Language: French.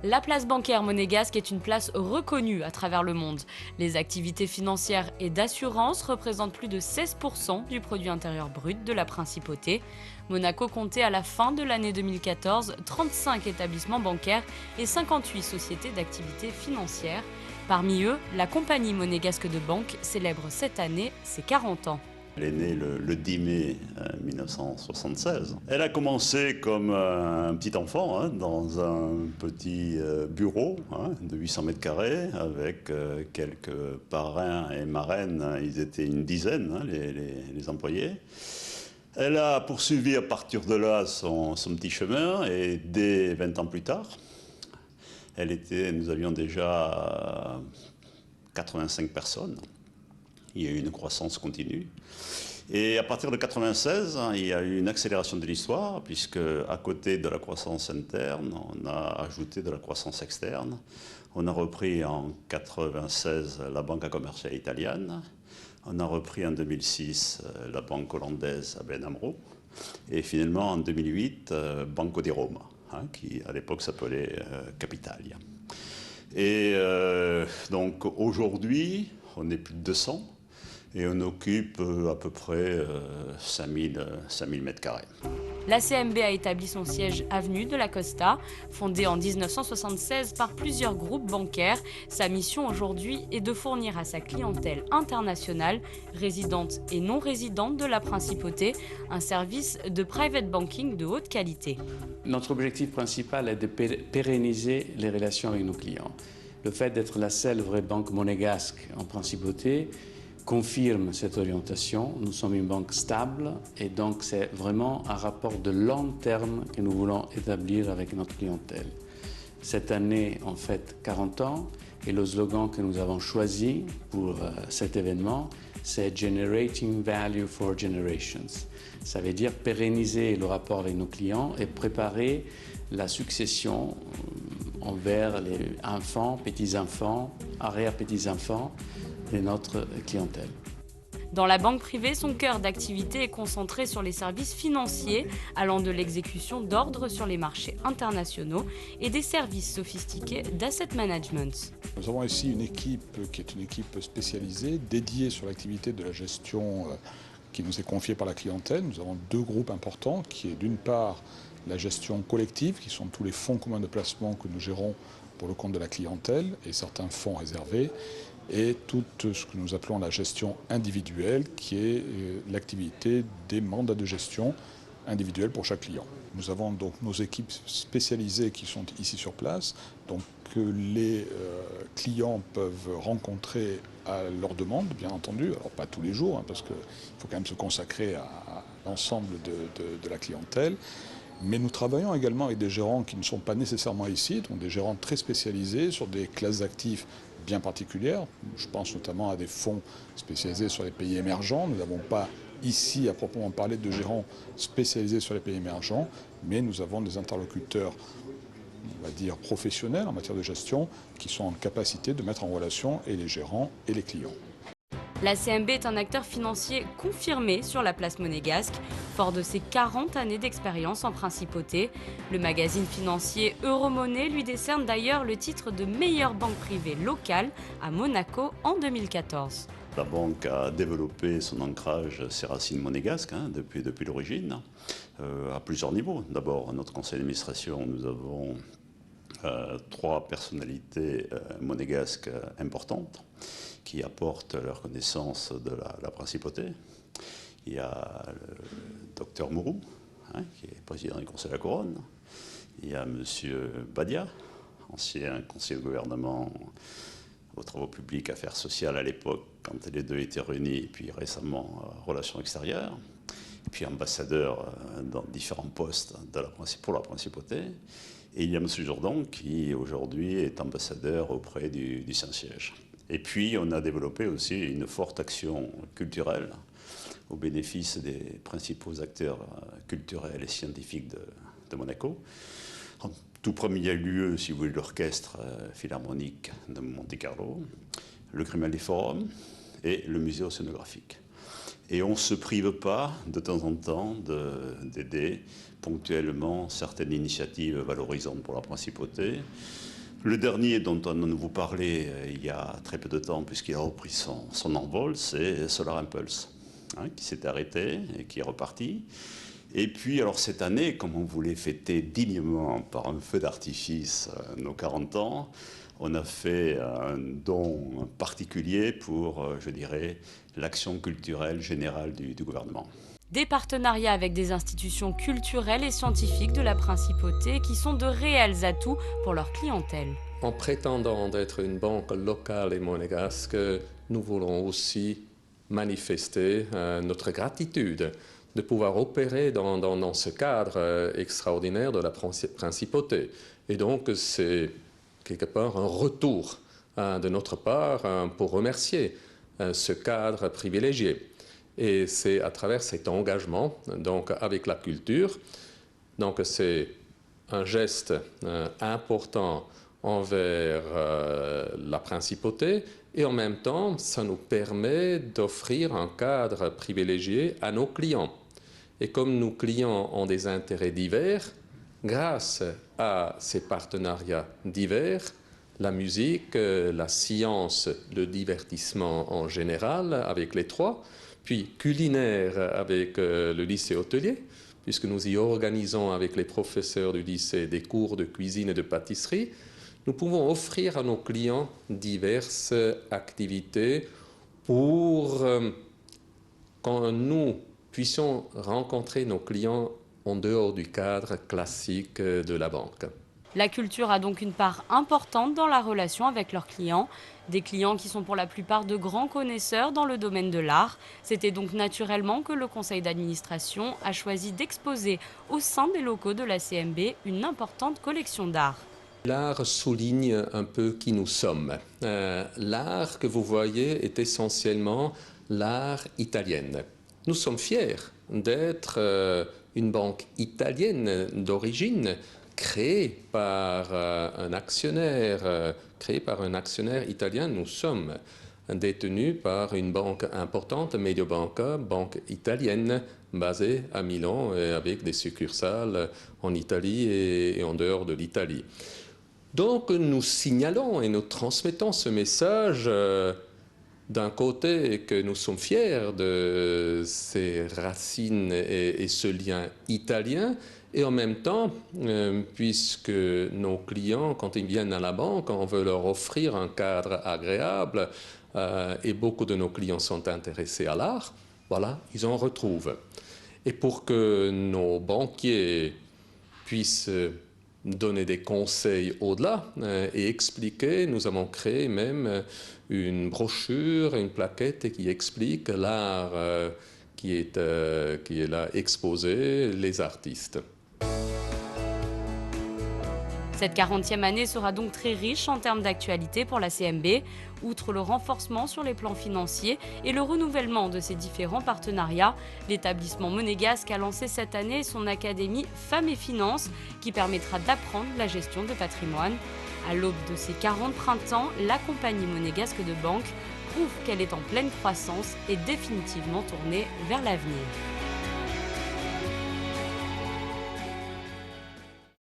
La place bancaire monégasque est une place reconnue à travers le monde. Les activités financières et d'assurance représentent plus de 16% du produit intérieur brut de la principauté. Monaco comptait à la fin de l'année 2014 35 établissements bancaires et 58 sociétés d'activités financières. Parmi eux, la compagnie monégasque de banque célèbre cette année ses 40 ans. Elle est née le 10 mai 1976. Elle a commencé comme un petit enfant dans un petit bureau de 800 mètres carrés avec quelques parrains et marraines. Ils étaient une dizaine, les employés. Elle a poursuivi à partir de là son petit chemin et dès 20 ans plus tard, nous avions déjà 85 personnes. Il y a eu une croissance continue. Et à partir de 1996, il y a eu une accélération de l'histoire, puisque à côté de la croissance interne, on a ajouté de la croissance externe. On a repris en 1996 la Banca Commerciale Italiane. On a repris en 2006 la banque hollandaise ABN AMRO. Et finalement, en 2008, Banco di Roma, qui à l'époque s'appelait Capitalia. Et donc aujourd'hui, on est plus de 200. Et on occupe à peu près 5000 mètres carrés. La CMB a établi son siège avenue de la Costa. Fondée en 1976 par plusieurs groupes bancaires, sa mission aujourd'hui est de fournir à sa clientèle internationale, résidente et non résidente de la principauté, un service de private banking de haute qualité. Notre objectif principal est de pérenniser les relations avec nos clients. Le fait d'être la seule vraie banque monégasque en principauté confirme cette orientation. Nous sommes une banque stable et donc c'est vraiment un rapport de long terme que nous voulons établir avec notre clientèle. Cette année, on fête 40 ans et le slogan que nous avons choisi pour cet événement, c'est « Generating Value for Generations ». Ça veut dire pérenniser le rapport avec nos clients et préparer la succession envers les enfants, petits-enfants, arrière-petits-enfants de notre clientèle. Dans la banque privée, son cœur d'activité est concentré sur les services financiers, allant de l'exécution d'ordres sur les marchés internationaux et des services sophistiqués d'asset management. Nous avons ici une équipe qui est une équipe spécialisée, dédiée sur l'activité de la gestion qui nous est confiée par la clientèle. Nous avons deux groupes importants, qui est d'une part la gestion collective, qui sont tous les fonds communs de placement que nous gérons pour le compte de la clientèle et certains fonds réservés, et tout ce que nous appelons la gestion individuelle, qui est l'activité des mandats de gestion individuels pour chaque client. Nous avons donc nos équipes spécialisées qui sont ici sur place, donc que les clients peuvent rencontrer à leur demande, bien entendu. Alors pas tous les jours, parce qu'il faut quand même se consacrer à l'ensemble de la clientèle. Mais nous travaillons également avec des gérants qui ne sont pas nécessairement ici, donc des gérants très spécialisés sur des classes d'actifs bien particulières. Je pense notamment à des fonds spécialisés sur les pays émergents. Nous n'avons pas ici à proprement parler de gérants spécialisés sur les pays émergents, mais nous avons des interlocuteurs, on va dire, professionnels en matière de gestion qui sont en capacité de mettre en relation et les gérants et les clients. La CMB est un acteur financier confirmé sur la place monégasque. Fort de ses 40 années d'expérience en principauté, le magazine financier Euromoney lui décerne d'ailleurs le titre de meilleure banque privée locale à Monaco en 2014. La banque a développé son ancrage, ses racines monégasques depuis l'origine, à plusieurs niveaux. D'abord, à notre conseil d'administration, nous avons 3 personnalités monégasques importantes qui apportent leur connaissance de la principauté. Il y a le docteur Mourou, qui est président du Conseil de la Couronne. Il y a M. Badia, ancien conseiller de gouvernement aux travaux publics, affaires sociales à l'époque, quand les deux étaient réunis, et puis récemment relations extérieures, et puis ambassadeur dans différents postes pour la principauté. Et il y a M. Jourdan qui aujourd'hui est ambassadeur auprès du Saint-Siège. Et puis on a développé aussi une forte action culturelle au bénéfice des principaux acteurs culturels et scientifiques de Monaco. En tout premier lieu, si vous voulez, l'orchestre philharmonique de Monte-Carlo, le Grimaldi Forum et le musée océanographique. Et on ne se prive pas de temps en temps d'aider ponctuellement certaines initiatives valorisantes pour la principauté. Le dernier dont on vous parlait il y a très peu de temps, puisqu'il a repris son envol, c'est Solar Impulse, qui s'est arrêté et qui est reparti. Et puis, alors cette année, comme on voulait fêter dignement par un feu d'artifice nos 40 ans, on a fait un don particulier pour, je dirais, l'action culturelle générale du gouvernement. Des partenariats avec des institutions culturelles et scientifiques de la principauté qui sont de réels atouts pour leur clientèle. En prétendant d'être une banque locale et monégasque, nous voulons aussi manifester notre gratitude de pouvoir opérer dans ce cadre extraordinaire de la principauté. Et donc c'est quelque part un retour de notre part pour remercier ce cadre privilégié. Et c'est à travers cet engagement donc avec la culture, donc c'est un geste important envers la principauté, et en même temps ça nous permet d'offrir un cadre privilégié à nos clients. Et comme nos clients ont des intérêts divers, grâce à ces partenariats divers, la musique, la science, le divertissement en général avec les trois, puis culinaire avec le lycée hôtelier, puisque nous y organisons avec les professeurs du lycée des cours de cuisine et de pâtisserie, nous pouvons offrir à nos clients diverses activités pour quand nous puissions rencontrer nos clients en dehors du cadre classique de la banque. La culture a donc une part importante dans la relation avec leurs clients, des clients qui sont pour la plupart de grands connaisseurs dans le domaine de l'art. C'était donc naturellement que le conseil d'administration a choisi d'exposer au sein des locaux de la CMB une importante collection d'art. L'art souligne un peu qui nous sommes. L'art que vous voyez est essentiellement l'art italien. Nous sommes fiers d'être une banque italienne d'origine, créée par un actionnaire italien. Nous sommes détenus par une banque importante, Mediobanca, banque italienne, basée à Milan et avec des succursales en Italie et en dehors de l'Italie. Donc nous signalons et nous transmettons ce message d'un côté que nous sommes fiers de ces racines et ce lien italien, et en même temps, puisque nos clients, quand ils viennent à la banque, on veut leur offrir un cadre agréable, et beaucoup de nos clients sont intéressés à l'art, voilà, ils en retrouvent. Et pour que nos banquiers puissent donner des conseils au-delà et expliquer, nous avons créé même une brochure, une plaquette qui explique l'art qui est là exposé, les artistes. Cette 40e année sera donc très riche en termes d'actualité pour la CMB. Outre le renforcement sur les plans financiers et le renouvellement de ses différents partenariats, l'établissement monégasque a lancé cette année son académie Femmes et Finances qui permettra d'apprendre la gestion de patrimoine. À l'aube de ses 40 printemps, la compagnie monégasque de banque prouve qu'elle est en pleine croissance et définitivement tournée vers l'avenir.